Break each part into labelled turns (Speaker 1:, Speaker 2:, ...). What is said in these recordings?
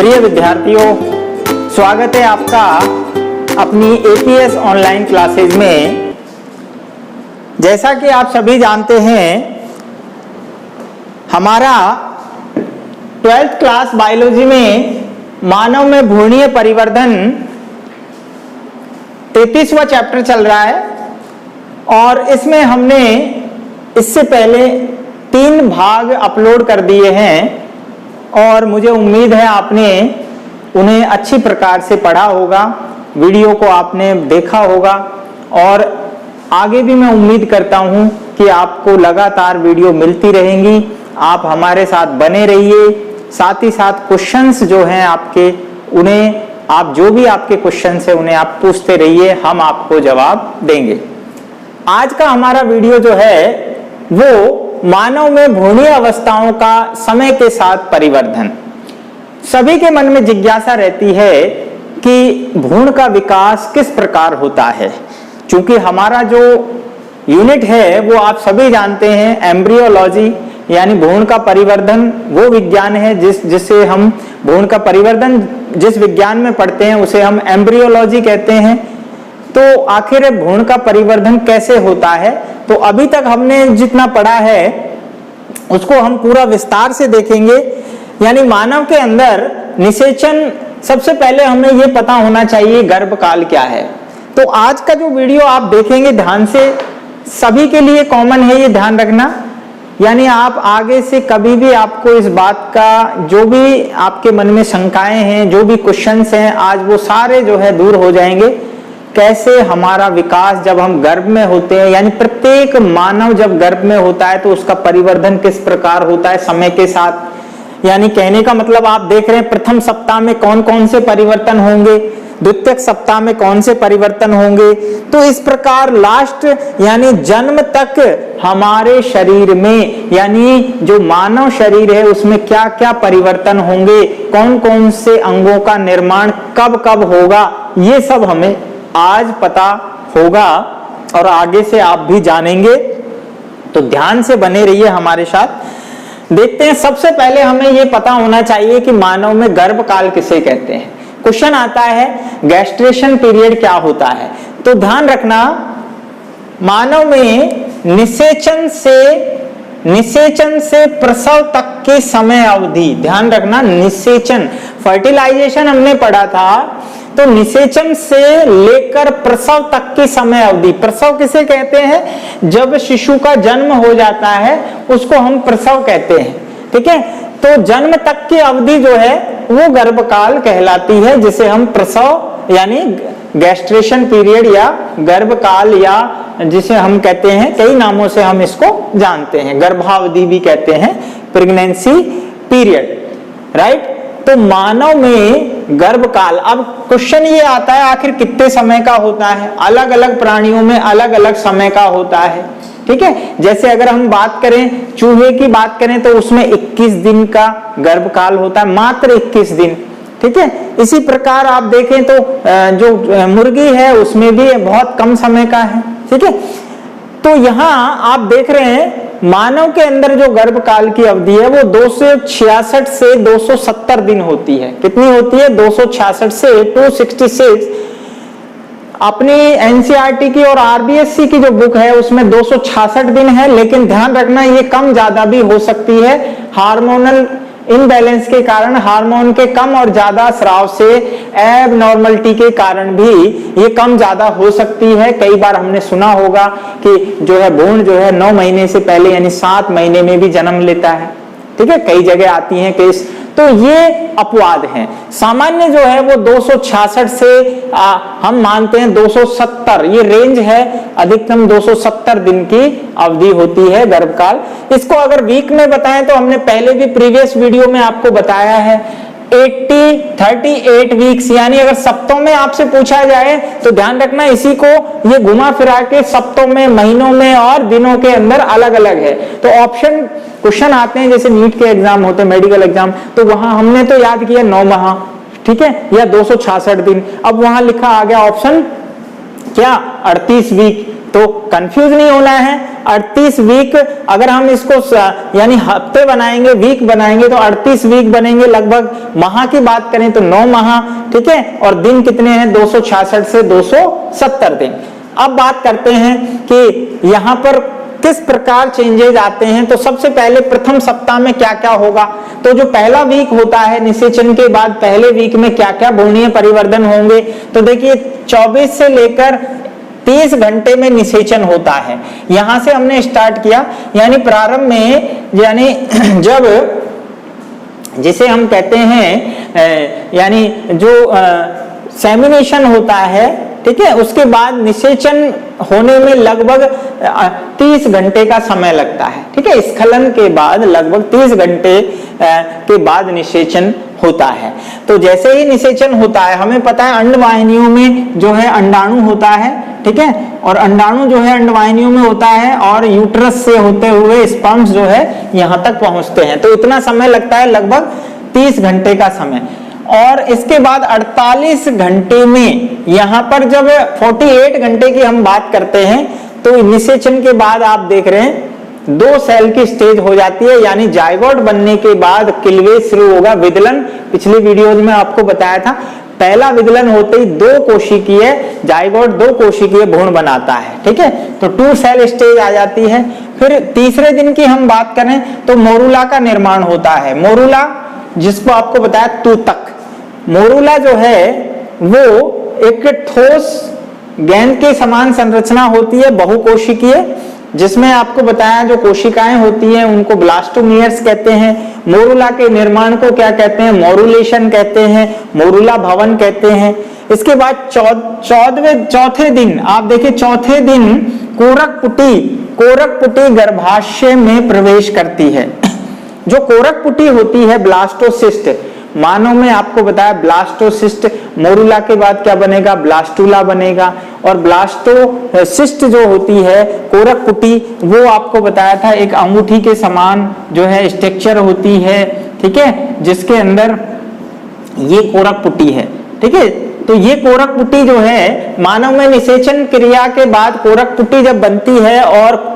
Speaker 1: प्रिय विद्यार्थियों, स्वागत है आपका अपनी एपीएस ऑनलाइन क्लासेज में। जैसा कि आप सभी जानते हैं, हमारा 12th क्लास बायोलॉजी में मानव में भ्रूणीय परिवर्धन 33वां चैप्टर चल रहा है और इसमें हमने इससे पहले 3 भाग अपलोड कर दिए हैं और मुझे उम्मीद है आपने उन्हें अच्छी प्रकार से पढ़ा होगा, वीडियो को आपने देखा होगा और आगे भी मैं उम्मीद करता हूं कि आपको लगातार वीडियो मिलती रहेंगी। आप हमारे साथ बने रहिए, साथ ही साथ क्वेश्चंस जो हैं आपके, उन्हें आप जो भी आपके क्वेश्चंस हैं उन्हें आप पूछते रहिए, हम आपको जवाब देंगे। आज का हमारा वीडियो जो है वो मानव में भ्रूणीय अवस्थाओं का समय के साथ परिवर्तन। सभी के मन में जिज्ञासा रहती है कि भ्रूण का विकास किस प्रकार होता है। क्योंकि हमारा जो यूनिट है वो आप सभी जानते हैं, एम्ब्रियोलॉजी यानी भ्रूण का परिवर्धन वो विज्ञान है जिससे हम भ्रूण का परिवर्तन जिस विज्ञान में पढ़ते हैं उसे हम एम्ब्रियोलॉजी कहते हैं। तो आखिर भ्रूण का परिवर्धन कैसे होता है, तो अभी तक हमने जितना पढ़ा है उसको हम पूरा विस्तार से देखेंगे। यानी मानव के अंदर निषेचन, सबसे पहले हमें यह पता होना चाहिए गर्भकाल क्या है। तो आज का जो वीडियो आप देखेंगे ध्यान से, सभी के लिए कॉमन है, ये ध्यान रखना। यानी आप आगे से कभी भी आपको इस बात का, जो भी आपके मन में शंकाएं हैं, जो भी क्वेश्चंस हैं, आज वो सारे जो है दूर हो जाएंगे। कैसे हमारा विकास जब हम गर्भ में होते हैं, यानी प्रत्येक मानव जब गर्भ में होता है तो उसका परिवर्धन किस प्रकार होता है समय के साथ। यानी कहने का मतलब आप देख रहे हैं प्रथम सप्ताह में कौन कौन से परिवर्तन होंगे, द्वितीय सप्ताह में कौन से परिवर्तन होंगे। तो इस प्रकार लास्ट यानी जन्म तक हमारे शरीर में, यानी जो मानव शरीर है उसमें क्या क्या परिवर्तन होंगे, कौन कौन से अंगों का निर्माण कब कब होगा, ये सब हमें आज पता होगा और आगे से आप भी जानेंगे। तो ध्यान से बने रहिए हमारे साथ। देखते हैं, सबसे पहले हमें यह पता होना चाहिए कि मानव में गर्भकाल किसे कहते हैं। क्वेश्चन आता है गैस्ट्रेशन पीरियड क्या होता है। तो ध्यान रखना, मानव में निषेचन से प्रसव तक के समय अवधि, ध्यान रखना, निषेचन, फर्टिलाइजेशन हमने पढ़ा था, तो निषेचन से लेकर प्रसव तक की समय अवधि। प्रसव किसे कहते हैं? जब शिशु का जन्म हो जाता है उसको हम प्रसव कहते हैं, ठीक है। तो जन्म तक की अवधि जो है वो गर्भकाल कहलाती है, जिसे हम प्रसव यानी गैस्ट्रेशन पीरियड या गर्भकाल या जिसे हम कहते हैं, कई नामों से हम इसको जानते हैं, गर्भावधि भी कहते हैं, प्रेगनेंसी पीरियड, राइट। तो मानव में गर्भकाल, अब क्वेश्चन ये आता है आखिर कितने समय का होता है। अलग अलग प्राणियों में अलग अलग समय का होता है, ठीक है। जैसे अगर हम बात करें चूहे की बात करें तो उसमें 21 दिन का गर्भकाल होता है, मात्र 21 दिन, ठीक है। इसी प्रकार आप देखें तो जो मुर्गी है उसमें भी बहुत कम समय का है, ठीक है। तो यहाँ आप देख रहे हैं मानव के अंदर जो गर्भकाल की अवधि है वो 266 से 270 दिन होती है। कितनी होती है? 266 से 266। अपनी एनसीईआरटी की और आरबीएससी की जो बुक है उसमें 266 दिन है, लेकिन ध्यान रखना ये कम ज्यादा भी हो सकती है। हार्मोनल इनबैलेंस के कारण, हार्मोन के कम और ज्यादा स्राव से, एबनॉर्मलिटी के कारण भी ये कम ज्यादा हो सकती है। कई बार हमने सुना होगा कि जो है भ्रूण जो है 9 महीने से पहले यानी 7 महीने में भी जन्म लेता है, ठीक है। कई जगह आती हैं केस, तो ये अपवाद हैं। सामान्य जो है वो 266 से हम मानते हैं 270, ये रेंज है, अधिकतम 270 दिन की अवधि होती है गर्भकाल। इसको अगर वीक में बताएं तो हमने पहले भी प्रीवियस वीडियो में आपको बताया है 38 वीक्स, यानी अगर सप्ताह में आपसे पूछा जाए तो ध्यान रखना इसी को ये घुमा फिरा के सप्ताह में, महीनों में और दिनों के अंदर अलग अलग है। तो ऑप्शन क्वेश्चन आते हैं जैसे नीट के एग्जाम होते हैं, मेडिकल एग्जाम, तो वहां हमने तो याद किया 9 माह, ठीक है, या 266 दिन। अब वहां लिखा आ गया ऑप्शन क्या 38 वीक, तो कंफ्यूज नहीं होना है। 38 वीक अगर हम इसको यानी हफ्ते बनाएंगे, वीक बनाएंगे तो 38 वीक बनेंगे। लगभग माह की बात करें तो 9 माह, ठीक है। और दिन कितने हैं? 266 से 270 दिन। अब बात करते हैं कि यहां पर किस प्रकार चेंजेस आते हैं। तो सबसे पहले प्रथम सप्ताह में क्या क्या होगा। तो जो पहला वीक होता है निषेचन के बाद, पहले वीक में क्या क्या भ्रूणीय परिवर्तन होंगे। तो देखिए 24 से लेकर 30 घंटे में निषेचन होता है। यहां से हमने स्टार्ट किया, यानी प्रारंभ में, यानी जब जिसे हम कहते हैं यानी जो सेमिनेशन होता है, ठीक है, उसके बाद निषेचन होने में लगभग 30 घंटे का समय लगता है, ठीक है। स्खलन के बाद लगभग 30 घंटे के बाद निषेचन होता है। तो जैसे ही निषेचन होता है, हमें पता है अंडवाहिनियों में जो है अंडाणु होता है, ठीक है, और अंडाणु जो है अंडवाहिनियों में होता है और यूट्रस से होते हुए स्पर्म्स जो है यहां तक पहुंचते हैं। तो इतना समय लगता है, लगभग 30 घंटे का समय। और इसके बाद 48 घंटे में, यहां पर जब 48 घंटे की हम बात करते हैं, तो निषेचन के बाद आप देख रहे हैं 2 सेल की स्टेज हो जाती है, यानी जायगोट बनने के बाद क्लीवेज शुरू होगा, विदलन। पिछली वीडियोज में आपको बताया था, पहला विदलन होते ही 2 कोशिकीय जायगोट 2 कोशिकीय भ्रूण बनाता है, ठीक है। तो 2 सेल स्टेज आ जाती है। फिर तीसरे दिन की हम बात करें तो मोरूला का निर्माण होता है। मोरूला, जिसको आपको बताया तूतक। मोरूला जो है वो एक ठोस गेंद के समान संरचना होती है, बहुकोशिकीय, जिसमें आपको बताया जो कोशिकाएं होती हैं उनको ब्लास्टोमियर्स कहते हैं। मोरूला के निर्माण को क्या कहते हैं? मोरूलेशन कहते हैं, मोरूला भवन कहते हैं। इसके बाद चौथे दिन आप देखिए, चौथे दिन कोरक पुटी गर्भाशय में प्रवेश करती है। जो कोरक पुटी होती है, ब्लास्टोसिस्ट, मानव में आपको बताया ब्लास्टोसिस्ट, मोरूला के बाद क्या बनेगा? ब्लास्टूला बनेगा। और ब्लास्टोसिस्ट जो होती है, कोरक पुटी, वो आपको बताया था एक अंगूठी के समान जो है स्ट्रक्चर होती है, ठीक है, जिसके अंदर ये कोरक पुटी है, ठीक है। तो ये कोरक पुटी जो है, मानव में निषेचन क्रिया के बाद कोरक पुटी जब बनती है, और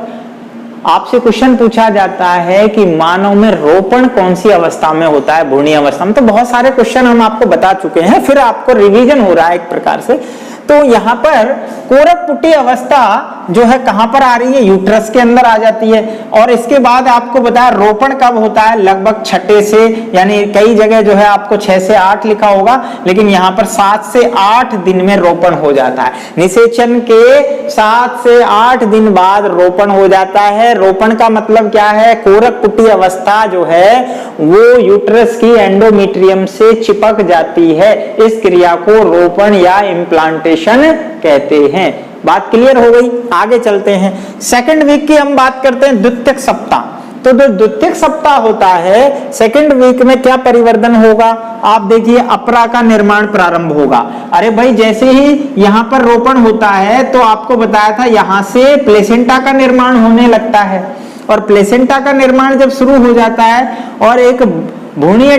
Speaker 1: आपसे क्वेश्चन पूछा जाता है कि मानव में रोपण कौन सी अवस्था में होता है? भ्रूणीय अवस्था में। तो बहुत सारे क्वेश्चन हम आपको बता चुके हैं, फिर आपको रिवीजन हो रहा है एक प्रकार से। तो यहाँ पर कोरक पुटी अवस्था जो है कहां पर आ रही है? यूट्रस के अंदर आ जाती है। और इसके बाद आपको बताया रोपण कब होता है? लगभग 6 से, यानी कई जगह जो है आपको 6 से 8 लिखा होगा, लेकिन यहाँ पर 7 से 8 दिन में रोपण हो जाता है। निषेचन के 7 से 8 दिन बाद रोपण हो जाता है। रोपण का मतलब क्या है? कोरक पुटी अवस्था जो है वो यूट्रस की एंडोमेट्रियम से चिपक जाती है। इस क्रिया को रोपण या इम्प्लांटेशन कहते हैं। बात क्लियर हो गई? आगे चलते हैं। सेकंड वीक की हम बात करते हैं, द्वितीयक सप्ताह। तो जो द्वितीयक सप्ताह होता है, सेकंड वीक में क्या परिवर्तन होगा? आप देखिए, अपरा का निर्माण प्रारंभ होगा। अरे भाई, जैसे ही यहां पर रोपण होता है तो आपको बताया था यहां से प्लेसेंटा का निर्माण होने लगता है। और प्लेसेंटा का निर्माण जब शुरू हो जाता है और एक भ्रूणीय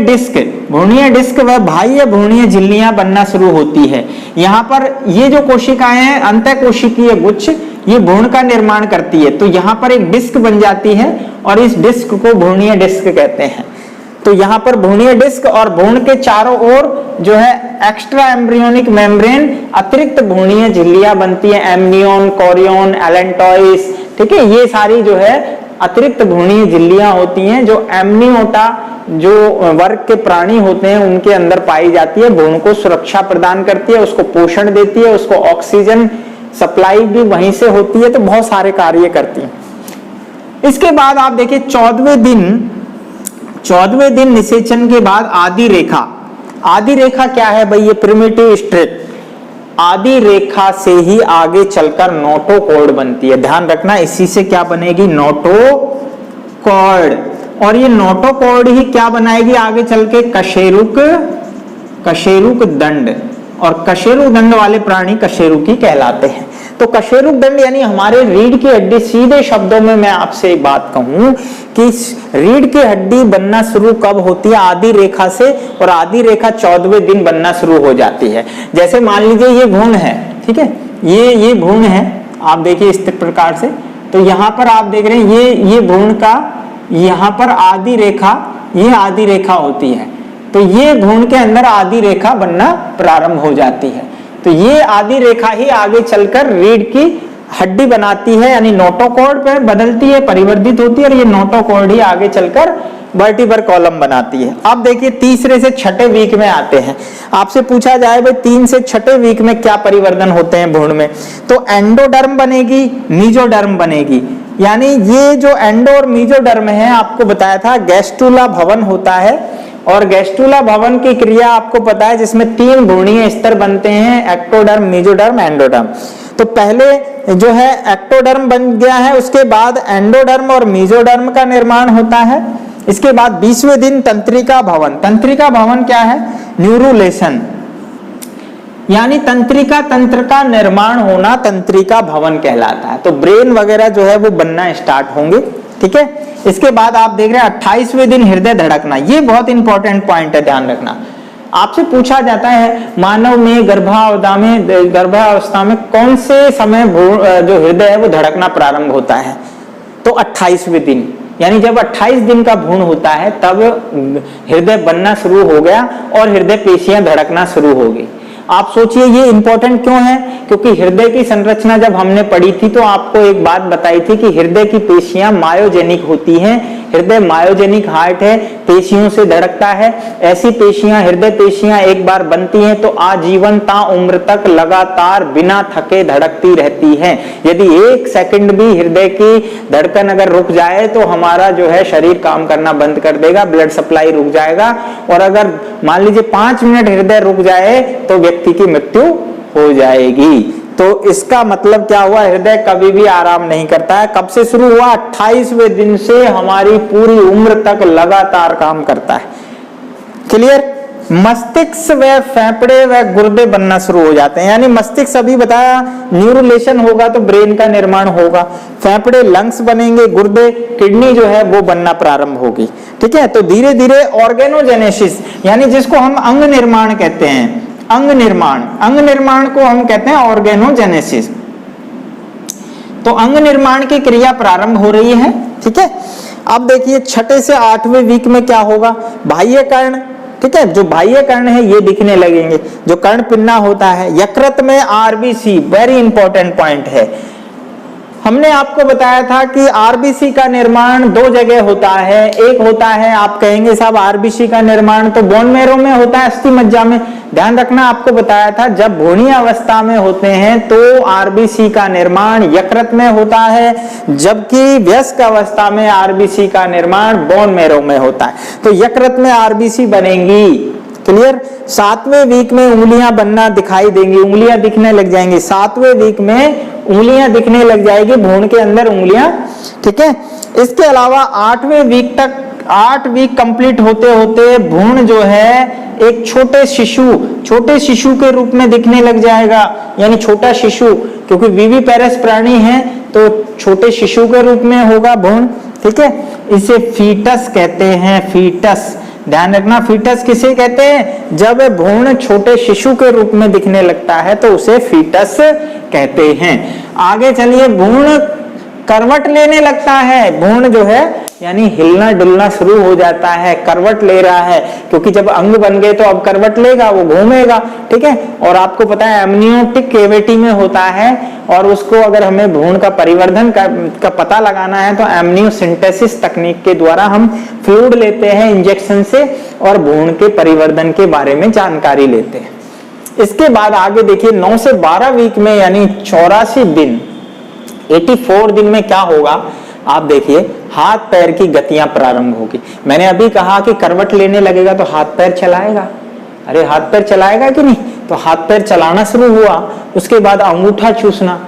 Speaker 1: डिस्क व बाह्य भ्रूणीय झिल्लियां बनना शुरू होती है। यहाँ पर ये जो कोशिकाएं हैं, अंतःकोशिकीय गुच्छ, ये भ्रूण का निर्माण करती है। तो यहाँ पर एक डिस्क बन जाती है और इस डिस्क को भ्रूणीय डिस्क कहते हैं। तो यहाँ पर भ्रूणीय डिस्क और भ्रूण के चारों ओर जो है एक्स्ट्रा एम्ब्रियोनिक मेम्ब्रेन, अतिरिक्त भ्रूणीय झिल्लियां बनती है, एमनियन, कोरियन, एलेंटॉइस, ठीक है। ये सारी जो है अतिरिक्त भ्रूणीय झिल्लियां होती हैं जो एमनियोटा जो वर्ग के प्राणी होते हैं उनके अंदर पाई जाती है। भ्रूण को सुरक्षा प्रदान करती है, उसको पोषण देती है, उसको ऑक्सीजन सप्लाई भी वहीं से होती है। तो बहुत सारे कार्य करती है। इसके बाद आप देखिए 14वें दिन निषेचन के बाद आदि रेखा। आदि रेखा क्या है भाई? ये प्रिमिटिव स्ट्रेट। आदि रेखा से ही आगे चलकर नोटोकॉर्ड बनती है। ध्यान रखना, इसी से क्या बनेगी? नोटोकॉर्ड। और ये नोटोकॉर्ड ही क्या बनाएगी आगे चल के? कशेरुक दंड। और कशेरुक दंड वाले प्राणी कशेरुकी कहलाते हैं। तो कशेरुक दंड यानी हमारे रीढ़ की हड्डी, सीधे शब्दों में मैं आपसे एक बात कहूं कि रीढ़ की हड्डी बनना शुरू कब होती है? आदि रेखा से। और आदि रेखा 14वें दिन बनना शुरू हो जाती है। जैसे मान लीजिए ये भ्रूण है, ठीक है, ये भ्रूण है, आप देखिए इस प्रकार से। तो यहाँ पर आप देख रहे हैं ये भ्रूण का यहाँ पर आदि रेखा, ये आदि रेखा होती है। तो ये भ्रूण के अंदर आदि रेखा बनना प्रारंभ हो जाती है। तो ये आदि रेखा ही आगे चलकर रीढ़ की हड्डी बनाती है, यानी नोटोकॉर्ड पे बदलती है, परिवर्तित होती है, और ये नोटोकॉर्ड ही आगे चलकर वर्टिब्रल कॉलम बनाती है। अब देखिए तीसरे से छठे वीक में आते हैं। आपसे पूछा जाए भाई 3 से छठे वीक में क्या परिवर्तन होते हैं भ्रूण में, तो एंडोडर्म बनेगी, मीजोडर्म बनेगी। यानी ये जो एंडो और मीजोडर्म है, आपको बताया था गैस्ट्रुला भवन होता है, और गैस्ट्रुला भवन की क्रिया आपको पता है जिसमें 3 भ्रूणीय स्तर बनते हैं, एक्टोडर्म, मीजोडर्म, एंडोडर्म। तो पहले जो है एक्टोडर्म बन गया है, उसके बाद एंडोडर्म और मीजोडर्म का निर्माण होता है। इसके बाद 20वें दिन तंत्रिका भवन। तंत्रिका भवन क्या है? न्यूरुलेशन, यानी तंत्रिका तंत्र का निर्माण होना तंत्रिका भवन कहलाता है। तो ब्रेन वगैरह जो है वो बनना स्टार्ट होंगे, ठीक है। इसके बाद आप देख रहे हैं 28वें दिन हृदय धड़कना। ये बहुत इंपॉर्टेंट पॉइंट है, ध्यान रखना। आपसे पूछा जाता है मानव में गर्भावस्था में कौन से समय जो हृदय है वो धड़कना प्रारंभ होता है, तो 28वें दिन, यानी जब 28 दिन का भ्रूण होता है तब हृदय बनना शुरू हो गया और हृदय पेशियां धड़कना शुरू हो गई। आप सोचिए ये इंपॉर्टेंट क्यों है? क्योंकि हृदय की संरचना जब हमने पढ़ी थी तो आपको एक बात बताई थी कि हृदय की पेशियां मायोजेनिक होती हैं। हृदय मायोजेनिक हार्ट है, पेशियों से धड़कता है। ऐसी पेशियां, हृदय पेशियां एक बार बनती हैं तो आजीवन ताउम्र तक लगातार बिना थके धड़कती रहती हैं। यदि 1 सेकंड भी हृदय की धड़कन अगर रुक जाए तो हमारा जो है शरीर काम करना बंद कर देगा, ब्लड सप्लाई रुक जाएगा। और अगर मान लीजिए 5 मिनट हृदय रुक जाए तो व्यक्ति की मृत्यु हो जाएगी। तो इसका मतलब क्या हुआ? हृदय कभी भी आराम नहीं करता है। कब से शुरू हुआ? 28वें दिन से हमारी पूरी उम्र तक लगातार काम करता है। क्लियर? मस्तिष्क व फेफड़े व गुर्दे बनना शुरू हो जाते हैं। यानी मस्तिष्क अभी बताया, न्यूरोलेशन होगा तो ब्रेन का निर्माण होगा, फेफड़े लंग्स बनेंगे, गुर्दे किडनी जो है वो बनना प्रारंभ होगी, ठीक है। तो धीरे धीरे ऑर्गेनोजेनेसिस, यानी जिसको हम अंग निर्माण कहते हैं, अंग निर्माण को हम कहते हैं ऑर्गेनोजेनेसिस। तो अंग निर्माण की क्रिया प्रारंभ हो रही है, ठीक है। अब देखिए 6 से 8वें वीक में क्या होगा? बाह्य कर्ण, ठीक है। जो बाह्य कर्ण है ये दिखने लगेंगे, जो कर्ण पिन्ना होता है। यकृत में आरबीसी, वेरी इंपॉर्टेंट पॉइंट है। हमने आपको बताया था कि आरबीसी का निर्माण 2 जगह होता है। एक होता है, आप कहेंगे साहब आरबीसी का निर्माण तो बोन मैरो में होता है, अस्थि मज्जा में। ध्यान रखना, आपको बताया था जब भ्रूणीय अवस्था में होते हैं तो आरबीसी का निर्माण यकृत में होता है, जबकि वयस्क अवस्था में आरबीसी का निर्माण बोन मैरो में होता है। तो यकृत में आरबीसी बनेंगी, क्लियर। 7वें वीक में उंगलियां बनना दिखाई देंगी, उंगलियां दिखने लग जाएंगी। 7वें वीक में उंगलियां दिखने लग जाएगी, भ्रूण के अंदर उंगलियां, ठीक है। इसके अलावा 8वें वीक तक, 8 वीक कंप्लीट होते होते भ्रूण जो है एक छोटे शिशु के रूप में दिखने लग जाएगा। यानी छोटा शिशु, क्योंकि विविपेरस प्राणी है तो छोटे शिशु के रूप में होगा भ्रूण, ठीक है। इसे फीटस कहते हैं, फीटस। ध्यान रखना, फीटस किसे कहते हैं? जब भ्रूण छोटे शिशु के रूप में दिखने लगता है तो उसे फीटस कहते हैं। आगे चलिए, भ्रूण करवट लेने लगता है। भ्रूण जो है यानी हिलना डुलना शुरू हो जाता है, करवट ले रहा है, क्योंकि जब अंग बन गए तो अब करवट लेगा, वो घूमेगा, ठीक है। और आपको पता है एमनियोटिक कैविटी में होता है, और उसको अगर हमें भ्रूण का परिवर्धन का पता लगाना है तो एमनियोसिंथेसिस तकनीक के द्वारा हम फ्लूइड लेते हैं इंजेक्शन से और भ्रूण के परिवर्धन के बारे में जानकारी लेते हैं। इसके बाद आगे देखिए 9 से 12 वीक में, यानी 84 दिन, 84 दिन में क्या होगा? आप देखिए हाथ पैर की गतियां प्रारंभ होगी। मैंने अभी कहा कि करवट लेने लगेगा तो हाथ पैर चलाएगा। अरे हाथ पैर चलाएगा कि नहीं? तो हाथ पैर चलाना शुरू हुआ। उसके बाद अंगूठा चूसना।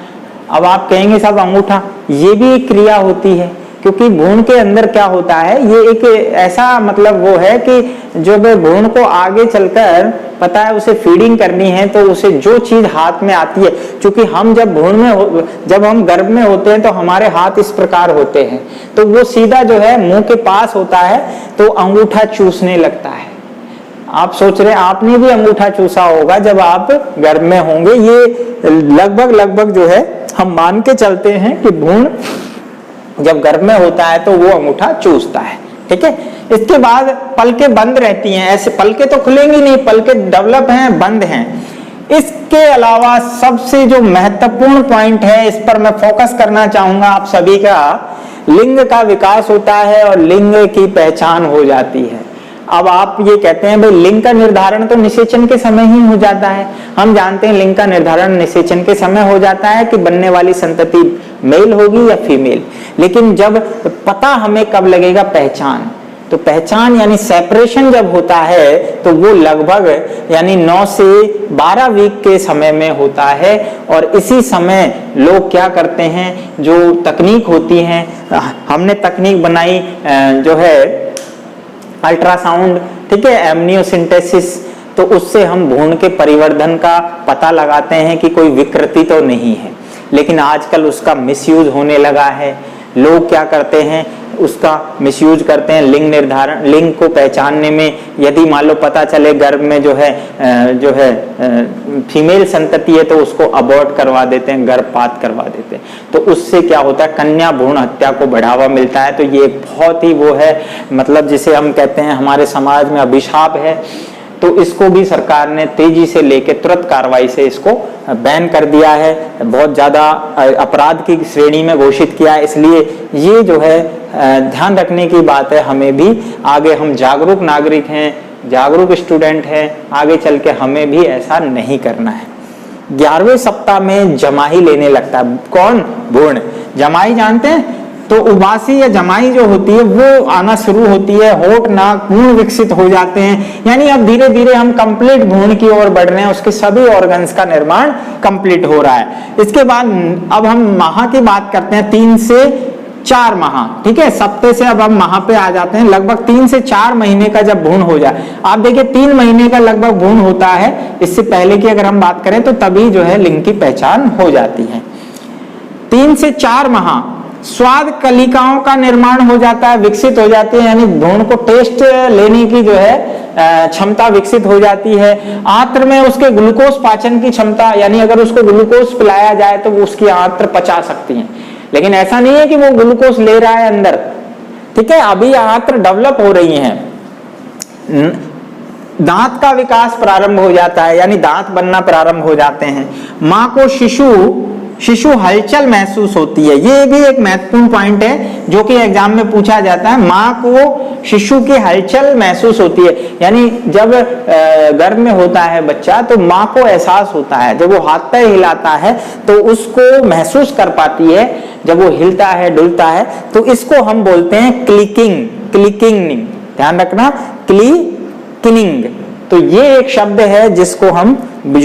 Speaker 1: अब आप कहेंगे साहब अंगूठा, ये भी एक क्रिया होती है, क्योंकि भ्रूण के अंदर क्या होता है, ये एक ऐसा मतलब वो है कि जो भ्रूण को आगे चलकर पता है उसे फीडिंग करनी है, तो उसे जो चीज हाथ में आती है, क्योंकि हम जब भ्रूण में जब हम गर्भ में होते हैं तो हमारे हाथ इस प्रकार होते हैं, तो वो सीधा जो है मुंह के पास होता है, तो अंगूठा चूसने लगता है। आप सोच रहे आपने भी अंगूठा चूसा होगा जब आप गर्भ में होंगे। ये लगभग जो है हम मान के चलते हैं कि भ्रूण जब गर्भ में होता है तो वो अंगूठा चूसता है, ठीक है। इसके बाद पलकें बंद रहती हैं, ऐसे पलकें तो खुलेंगी नहीं, पलकें डेवलप हैं, बंद हैं। इसके अलावा सबसे जो महत्वपूर्ण पॉइंट है, इस पर मैं फोकस करना चाहूंगा आप सभी का, लिंग का विकास होता है और लिंग की पहचान हो जाती है। अब आप ये कहते हैं भाई लिंग का निर्धारण तो निषेचन के समय ही हो जाता है। हम जानते हैं लिंग का निर्धारण निषेचन के समय हो जाता है कि बनने वाली संतति मेल होगी या फीमेल, लेकिन जब पता हमें कब लगेगा, पहचान, तो पहचान यानी सेपरेशन जब होता है तो वो लगभग यानी 9 से 12 वीक के समय में होता है। और इसी समय लोग क्या करते हैं, जो तकनीक होती है, हमने तकनीक बनाई जो है अल्ट्रासाउंड, ठीक है, एमनियोसिंथेसिस, तो उससे हम भ्रूण के परिवर्धन का पता लगाते हैं कि कोई विकृति तो नहीं है। लेकिन आजकल उसका मिसयूज होने लगा है। लोग क्या करते हैं, उसका मिसयूज करते हैं लिंग निर्धारण, लिंग को पहचानने में। यदि मान लो पता चले गर्भ में जो है फीमेल संतति है तो उसको अबॉर्ट करवा देते हैं, गर्भपात करवा देते हैं। तो उससे क्या होता है, कन्या भ्रूण हत्या को बढ़ावा मिलता है। तो ये बहुत ही वो है, मतलब जिसे हम कहते हैं हमारे समाज में अभिशाप है। तो इसको भी सरकार ने तेजी से लेके तुरंत कार्रवाई से इसको बैन कर दिया है, बहुत ज्यादा अपराध की श्रेणी में घोषित किया है। इसलिए ये जो है ध्यान रखने की बात है, हमें भी आगे, हम जागरूक नागरिक हैं, जागरूक स्टूडेंट हैं, आगे चल के हमें भी ऐसा नहीं करना है। 11वें सप्ताह में जमाई लेने लगता है। कौन? भ्रूण। जमाई जानते हैं? तो उबासी या जमाई जो होती है वो आना शुरू होती है, होठ नाक भ्रूण विकसित हो जाते हैं। यानी अब धीरे धीरे हम कंप्लीट भ्रूण की ओर बढ़ रहे हैं, उसके सभी ऑर्गन्स का निर्माण कंप्लीट हो रहा है। इसके बाद अब हम माह की बात करते हैं, 3 से 4 माह, ठीक है, सप्ताह से अब हम माह पे आ जाते हैं। लगभग 3 से 4 महीने का जब भ्रूण हो जाए, आप देखिए 3 महीने का लगभग भ्रूण होता है। इससे पहले की अगर हम बात करें तो तभी जो है लिंग की पहचान हो जाती है। 3 से 4 माह स्वाद कलिकाओं का निर्माण हो जाता है, विकसित हो जाती है, यानी भ्रूण को टेस्ट लेने की जो है क्षमता विकसित हो जाती है। आंत्र में उसके ग्लूकोज पाचन की क्षमता, यानी अगर उसको ग्लूकोज पिलाया जाए तो वो उसकी आंत्र पचा सकती है। लेकिन ऐसा नहीं है कि वो ग्लूकोज ले रहा है अंदर, ठीक है, अभी आंत्र डेवलप हो रही हैं। दांत का विकास प्रारंभ हो जाता है, यानी दांत बनना प्रारंभ हो जाते हैं। मां को शिशु हलचल महसूस होती है। ये भी एक महत्वपूर्ण पॉइंट है जो कि एग्जाम में पूछा जाता है। मां को शिशु की हलचल महसूस होती है, यानी जब गर्भ में होता है बच्चा तो मां को एहसास होता है, जब वो हाथ पैर हिलाता है तो उसको महसूस कर पाती है, जब वो हिलता है डुलता है। तो इसको हम बोलते हैं क्लिकिंग, ध्यान रखना, क्लिकिंग। तो ये एक शब्द है जिसको हम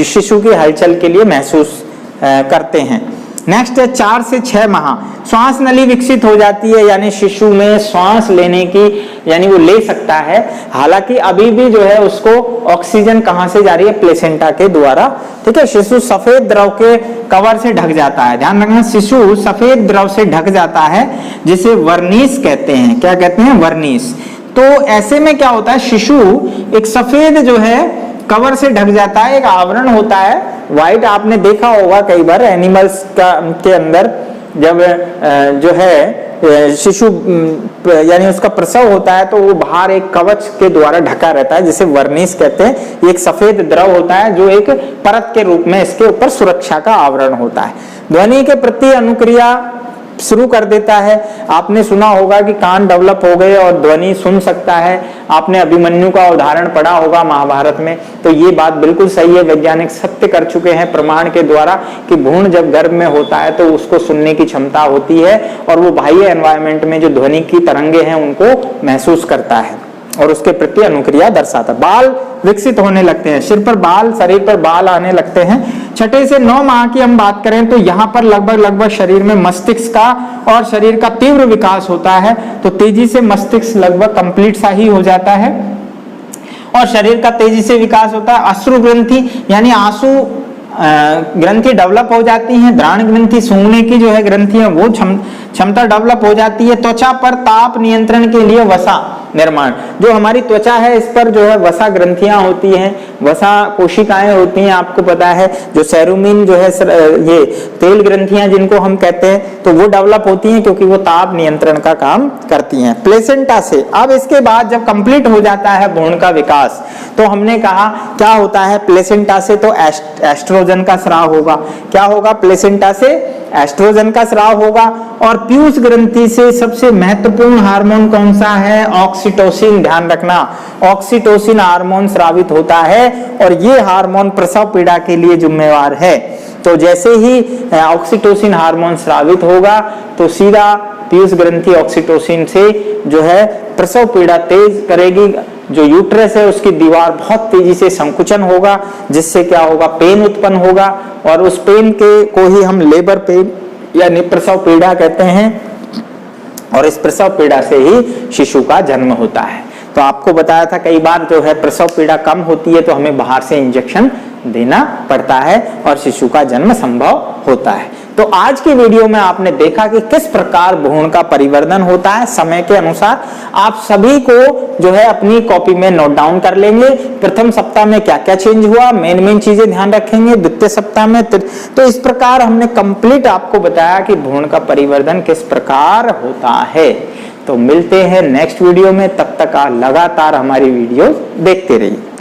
Speaker 1: शिशु की हलचल के लिए महसूस करते हैं। नेक्स्ट है 4 से 6 माह, श्वास नली विकसित हो जाती है, यानी शिशु में श्वास लेने की, यानी वो ले सकता है। हालांकि अभी भी जो है उसको ऑक्सीजन कहां से जा रही है, प्लेसेंटा के द्वारा, ठीक है। शिशु सफेद द्रव के कवर से ढक जाता है, ध्यान रखना, शिशु सफेद द्रव से ढक जाता है, जिसे वर्निस कहते हैं। क्या कहते हैं? वर्निस। तो ऐसे में क्या होता है, शिशु एक सफेद जो है कवर से ढक जाता है, एक आवरण होता है व्हाइट। आपने देखा होगा कई बार एनिमल्स के अंदर जब जो है शिशु यानी उसका प्रसव होता है तो वो बाहर एक कवच के द्वारा ढका रहता है, जिसे वर्निस कहते हैं। ये एक सफेद द्रव होता है जो एक परत के रूप में इसके ऊपर सुरक्षा का आवरण होता है। ध्वनि के प्रति अनुक्रिया शुरू कर देता है। आपने सुना होगा कि कान डेवलप हो गए और ध्वनि सुन सकता है। आपने अभिमन्यु का उदाहरण पढ़ा होगा महाभारत में। तो ये बात बिल्कुल सही है, वैज्ञानिक सत्य कर चुके हैं प्रमाण के द्वारा कि भ्रूण जब गर्भ में होता है तो उसको सुनने की क्षमता होती है और वो बाह्य एनवायरनमेंट में जो ध्वनि की तरंगे हैं उनको महसूस करता है और उसके प्रति अनुक्रिया दर्शाता है। बाल विकसित होने लगते हैं, सिर पर बाल, शरीर पर बाल आने लगते हैं। 6 से 9 माह की हम बात करें तो यहाँ पर लगभग शरीर में मस्तिष्क का और शरीर का तीव्र विकास होता है। तो तेजी से मस्तिष्क लगभग कंप्लीट सा ही हो जाता है और शरीर का तेजी से विकास होता है। अश्रु ग्रंथि यानी आंसू ग्रंथि डेवलप हो जाती हैं। द्राण ग्रंथि, सूंघने की जो है ग्रंथि है वो क्षमता डेवलप हो जाती है। त्वचा पर ताप नियंत्रण के लिए वसा निर्माण, जो हमारी त्वचा है इस पर जो है वसा ग्रंथियां होती हैं, वसा कोशिकाएं होती हैं, आपको पता है जो सेरुमिन जो है ये तेल ग्रंथियां जिनको हम कहते हैं, तो वो डेवलप होती हैं क्योंकि वो ताप नियंत्रण का काम करती हैं। प्लेसेंटा से अब इसके बाद जब कंप्लीट हो जाता है भ्रूण का विकास, तो हमने कहा क्या होता है प्लेसेंटा से, तो एस्ट्रोजन का स्राव होगा। क्या होगा प्लेसेंटा से? एस्ट्रोजन का स्राव होगा। और पीयूष ग्रंथि से सबसे महत्वपूर्ण हार्मोन कौन सा है? ऑक्सीटोसिन। ध्यान रखना, ऑक्सीटोसिन हार्मोन स्रावित होता है और ये हार्मोन प्रसव पीड़ा के लिए जिम्मेवार है। तो जैसे ही ऑक्सीटोसिन हार्मोन स्रावित होगा तो सीधा पीयूष ग्रंथि ऑक्सीटोसिन से जो है प्रसव पीड़ा तेज करेगी। जो यूट्रस है उसकी दीवार बहुत तेजी से संकुचन होगा, जिससे क्या होगा? पेन उत्पन्न होगा, और उस पेन के को ही हम लेबर पेन यानी प्रसव पीड़ा कहते हैं। और इस प्रसव पीड़ा से ही शिशु का जन्म होता है। तो आपको बताया था कई बार जो है प्रसव पीड़ा कम होती है तो हमें बाहर से इंजेक्शन देना पड़ता है और शिशु का जन्म संभव होता है। तो आज की वीडियो में आपने देखा कि किस प्रकार भ्रूण का परिवर्धन होता है समय के अनुसार। आप सभी को जो है अपनी कॉपी में नोट डाउन कर लेंगे। प्रथम सप्ताह में क्या क्या चेंज हुआ, मेन चीजें ध्यान रखेंगे। द्वितीय सप्ताह में तो इस प्रकार हमने कंप्लीट आपको बताया कि भ्रूण का परिवर्धन किस प्रकार होता है। तो मिलते हैं नेक्स्ट वीडियो में, तब तक आप लगातार हमारी वीडियो देखते रहिए।